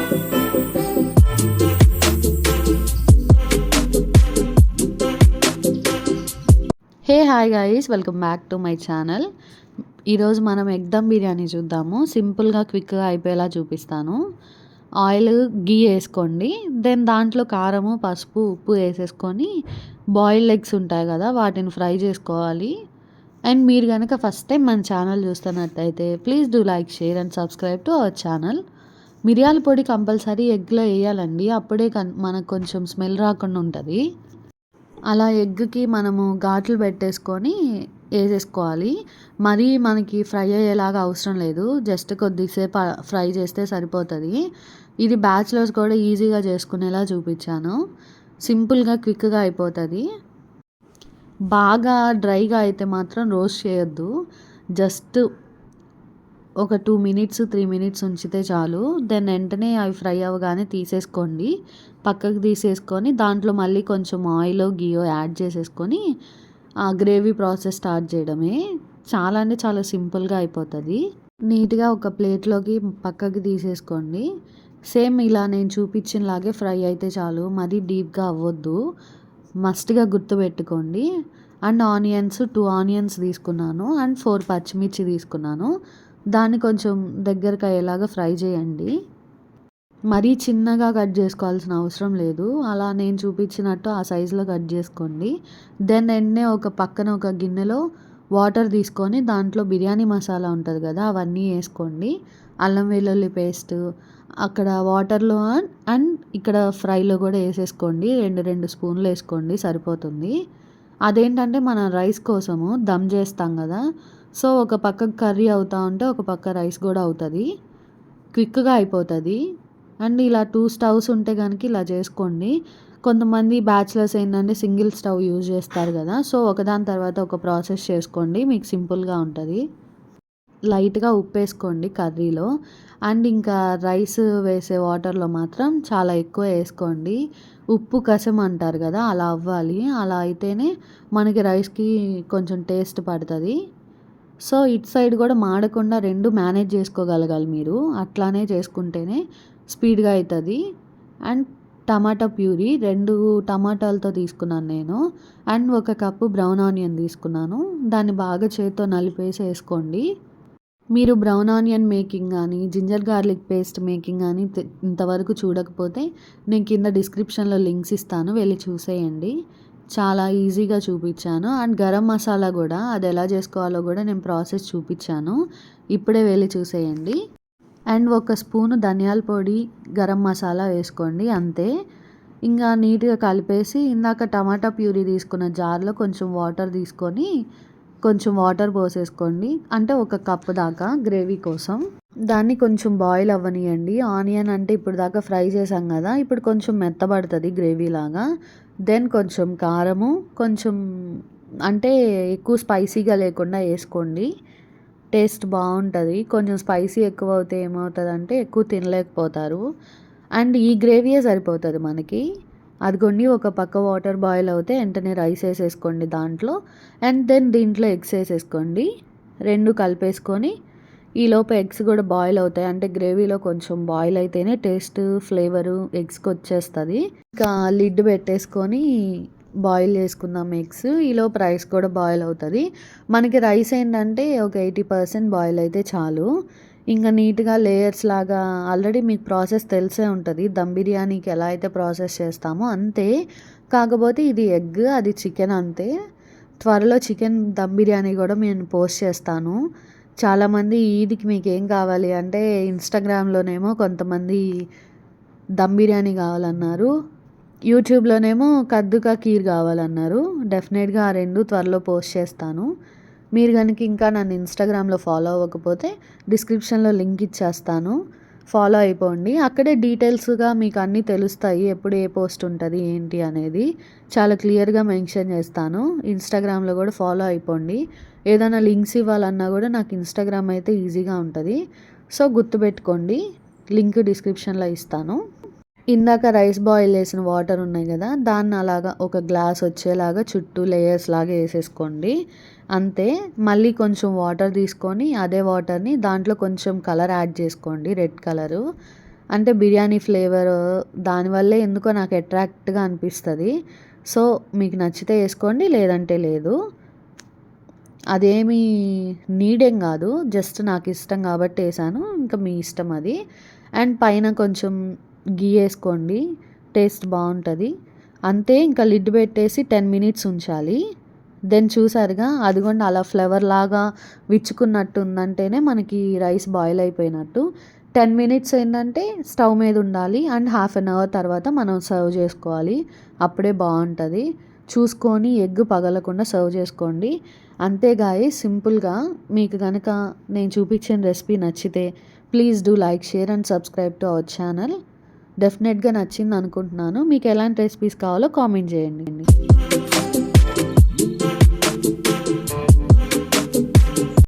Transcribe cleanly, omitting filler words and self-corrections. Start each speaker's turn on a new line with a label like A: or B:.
A: Hey hi guys, welcome back to my channel. ఈరోజు మనం egg dum biryani చూద్దాము. సింపుల్గా క్విక్గా అయిపోయేలా చూపిస్తాను. ఆయిల్ గీ వేసుకోండి. దెన్ దాంట్లో కారము, పసుపు, ఉప్పు వేసేసుకొని బాయిల్డ్ ఎగ్స్ ఉంటాయి కదా, వాటిని ఫ్రై చేసుకోవాలి. అండ్ మీరు కనుక ఫస్ట్ టైం మన ఛానల్ చూస్తున్నట్టయితే please do like, share and subscribe to our channel. మిరియాల పొడి కంపల్సరీ ఎగ్లో వేయాలండి, అప్పుడే మనకు కొంచెం స్మెల్ రాకుండా ఉంటుంది. అలా ఎగ్కి మనము ఘాట్లు పెట్టేసుకొని వేసేసుకోవాలి. మరీ మనకి ఫ్రై అయ్యేలాగా అవసరం లేదు, జస్ట్ కొద్దిసేపు ఫ్రై చేస్తే సరిపోతుంది. ఇది బ్యాచిలర్స్ కూడా ఈజీగా చేసుకునేలా చూపించాను. సింపుల్గా క్విక్గా అయిపోతుంది. బాగా డ్రైగా అయితే మాత్రం రోస్ట్ చేయొద్దు, జస్ట్ ఒక 2 మినిట్స్ 3 మినిట్స్ ఉంచితే చాలు. దెన్ వెంటనే అవి ఫ్రై అవ్వగానే తీసేసుకోండి. పక్కకు తీసేసుకొని దాంట్లో మళ్ళీ కొంచెం ఆయిల్ గీయో యాడ్ చేసేసుకొని ఆ గ్రేవీ ప్రాసెస్ స్టార్ట్ చేయడమే. చాలా అంటే చాలా సింపుల్గా అయిపోతుంది. నీట్గా ఒక ప్లేట్లోకి పక్కకి తీసేసుకోండి. సేమ్ ఇలా నేను చూపించినలాగే ఫ్రై అయితే చాలు, మరీ డీప్గా అవ్వద్దు. మస్ట్గా గుర్తుపెట్టుకోండి. అండ్ ఆనియన్స్ 2 ఆనియన్స్ తీసుకున్నాను అండ్ 4 పచ్చిమిర్చి తీసుకున్నాను. దాన్ని కొంచెం దగ్గరకు అయ్యేలాగా ఫ్రై చేయండి. మరీ చిన్నగా కట్ చేసుకోవాల్సిన అవసరం లేదు, అలా నేను చూపించినట్టు ఆ సైజులో కట్ చేసుకోండి. దెన్ ఎన్నే పక్కన ఒక గిన్నెలో వాటర్ తీసుకొని దాంట్లో బిర్యానీ మసాలా ఉంటుంది కదా, అవన్నీ వేసుకోండి. అల్లం వెల్లుల్లి పేస్ట్ అక్కడ వాటర్లో అండ్ ఇక్కడ ఫ్రైలో కూడా వేసేసుకోండి. 2 స్పూన్లు వేసుకోండి, సరిపోతుంది. అదేంటంటే మన రైస్ కోసము దమ్ చేస్తాం కదా, సో ఒక పక్క కర్రీ అవుతూ ఉంటే ఒక పక్క రైస్ కూడా అవుతుంది, క్విక్గా అయిపోతుంది. అండ్ ఇలా 2 స్టవ్స్ ఉంటే కనుక ఇలా చేసుకోండి. కొంతమంది బ్యాచిలర్స్ ఏంటంటే సింగిల్ స్టవ్ యూజ్ చేస్తారు కదా, సో ఒకదాని తర్వాత ఒక ప్రాసెస్ చేసుకోండి, మీకు సింపుల్గా ఉంటుంది. లైట్గా ఉప్పు వేసుకోండి కర్రీలో. అండ్ ఇంకా రైస్ వేసే వాటర్లో మాత్రం చాలా ఎక్కువ వేసుకోండి. ఉప్పు కసం అంటారు కదా, అలా అవ్వాలి. అలా అయితేనే మనకి రైస్కి కొంచెం టేస్ట్ పడుతుంది. సో ఇటు సైడ్ కూడా మాడకుండా 2 మేనేజ్ చేసుకోగలగాలి మీరు, అట్లానే చేసుకుంటేనే స్పీడ్గా అవుతుంది. అండ్ టమాటా ప్యూరీ 2 టమాటాలతో తీసుకున్నాను నేను. అండ్ 1 కప్పు బ్రౌన్ ఆనియన్ తీసుకున్నాను. దాన్ని బాగా చేత్తో నలిపేసి వేసుకోండి. మీరు బ్రౌన్ ఆనియన్ మేకింగ్ కానీ జింజర్ గార్లిక్ పేస్ట్ మేకింగ్ కానీ ఇంతవరకు చూడకపోతే నేను కింద డిస్క్రిప్షన్లో లింక్స్ ఇస్తాను, వెళ్ళి చూసేయండి. చాలా ఈజీగా చూపించాను. అండ్ గరం మసాలా కూడా అది ఎలా చేసుకోవాలో కూడా నేను ప్రాసెస్ చూపించాను, ఇప్పుడే వెళ్ళి చూసేయండి. అండ్ 1 స్పూను ధనియాల పొడి, గరం మసాలా వేసుకోండి, అంతే. ఇంకా నీట్గా కలిపేసి ఇందాక టమాటా ప్యూరీ తీసుకున్న జార్లో కొంచెం వాటర్ తీసుకొని కొంచెం వాటర్ పోసేసుకోండి, అంటే 1 కప్పు దాకా గ్రేవీ కోసం. దాన్ని కొంచెం బాయిల్ అవ్వనియండి. ఆనియన్ అంటే ఇప్పుడు దాకా ఫ్రై చేసాం కదా, ఇప్పుడు కొంచెం మెత్తబడుతుంది గ్రేవీ లాగా. దెన్ కొంచెం కారము, కొంచెం అంటే ఎక్కువ స్పైసీగా లేకుండా వేసుకోండి, టేస్ట్ బాగుంటుంది. కొంచెం స్పైసీ ఎక్కువ అవుతే ఏమవుతుందంటే ఎక్కువ తినలేకపోతారు. అండ్ ఈ గ్రేవీయే సరిపోతుంది మనకి. అదిగోండి, 1 పక్క వాటర్ బాయిల్ అవుతే వెంటనే రైస్ వేసేసుకోండి దాంట్లో. అండ్ దెన్ దీంట్లో ఎగ్స్ వేసేసుకోండి, 2 కలిపేసుకొని ఈలోపు ఎగ్స్ కూడా బాయిల్ అవుతాయి. అంటే గ్రేవీలో కొంచెం బాయిల్ అయితేనే టేస్ట్ ఫ్లేవరు ఎగ్స్కి వచ్చేస్తుంది. ఇంకా లిడ్ పెట్టేసుకొని బాయిల్ చేసుకుందాం ఎగ్స్. ఈలోపు రైస్ కూడా బాయిల్ అవుతుంది. మనకి రైస్ ఏంటంటే ఒక 80% బాయిల్ అయితే చాలు. ఇంకా నీట్గా లేయర్స్ లాగా ఆల్రెడీ మీకు ప్రాసెస్ తెలిసే ఉంటుంది, దమ్ బిర్యానీకి ఎలా అయితే ప్రాసెస్ చేస్తామో అంతే. కాకపోతే ఇది ఎగ్, అది చికెన్ అంతే. త్వరలో చికెన్ దమ్ బిర్యానీ కూడా నేను పోస్ట్ చేస్తాను. చాలామంది ఈద్కి మీకు ఏం కావాలి అంటే ఇన్స్టాగ్రామ్లోనేమో కొంతమంది దమ్ బిర్యానీ కావాలన్నారు, యూట్యూబ్లోనేమో కద్దుకా కీర్ కావాలన్నారు. డెఫినెట్గా ఆ 2 త్వరలో పోస్ట్ చేస్తాను. మీరు కనుక ఇంకా నన్ను ఇన్స్టాగ్రామ్లో ఫాలో అవ్వకపోతే డిస్క్రిప్షన్లో లింక్ ఇచ్చేస్తాను, ఫాలో అయిపోండి. అక్కడే డీటెయిల్స్గా మీకు అన్నీ తెలుస్తాయి, ఎప్పుడు ఏ పోస్ట్ ఉంటుంది ఏంటి అనేది చాలా క్లియర్గా మెన్షన్ చేస్తాను. ఇన్స్టాగ్రామ్లో కూడా ఫాలో అయిపోండి. ఏదైనా లింక్స్ ఇవ్వాలన్నా కూడా నాకు ఇన్స్టాగ్రామ్ అయితే ఈజీగా ఉంటుంది, సో గుర్తుపెట్టుకోండి, లింక్ డిస్క్రిప్షన్లో ఇస్తాను. ఇందాక రైస్ బాయిల్ చేసిన వాటర్ ఉన్నాయి కదా, దాన్ని అలాగా ఒక గ్లాస్ వచ్చేలాగా చుట్టూ లేయర్స్ లాగా వేసేసుకోండి, అంతే. మళ్ళీ కొంచెం వాటర్ తీసుకొని అదే వాటర్ని దాంట్లో కొంచెం కలర్ యాడ్ చేసుకోండి, రెడ్ కలరు. అంటే బిర్యానీ ఫ్లేవర్ దానివల్లే ఎందుకో నాకు అట్రాక్ట్‌గా అనిపిస్తది. సో, మీకు నచ్చితే ఏసుకోండి లేదంటే లేదు. అదేమీ నీడేం గాదు. జస్ట్ నాకిష్టం గాబట్టి ఏసాను. ఇంకా మీ ఇష్టం అది. అండ్ పైన కొంచెం ఘీ ఏసుకోండి. టేస్ట్ బావుంటది. అంతే ఇంకా లిడ్ పెట్టేసి 10 మినిట్స్ ఉంచాలి. దెన్ చూసారుగా అదిగోండి అలా ఫ్లేవర్‌లాగా విచ్చుకున్నట్టుందంటేనే మనకి రైస్ బాయిల్ అయిపోయినట్టు. 10 మినిట్స్ ఏంటంటే స్టవ్ మీద ఉండాలి. అండ్ హాఫ్ అన్ అవర్ తర్వాత మనం సర్వ్ చేసుకోవాలి. అప్పుడే బావుంటది. చూసుకొని ఎగ్ పగలకుండా సర్వ్ చేసుకోండి. అంతే గాయ్స్ సింపుల్‌గా. మీకు గనక నేను చూపించిన రెసిపీ నచ్చితే please do like, share and subscribe to our channel. డెఫినెట్‌గా నచ్చిందనుకుంటున్నాను. మీకు ఎలాంటి రెసిపీస్ కావాలో కామెంట్ చేయండి.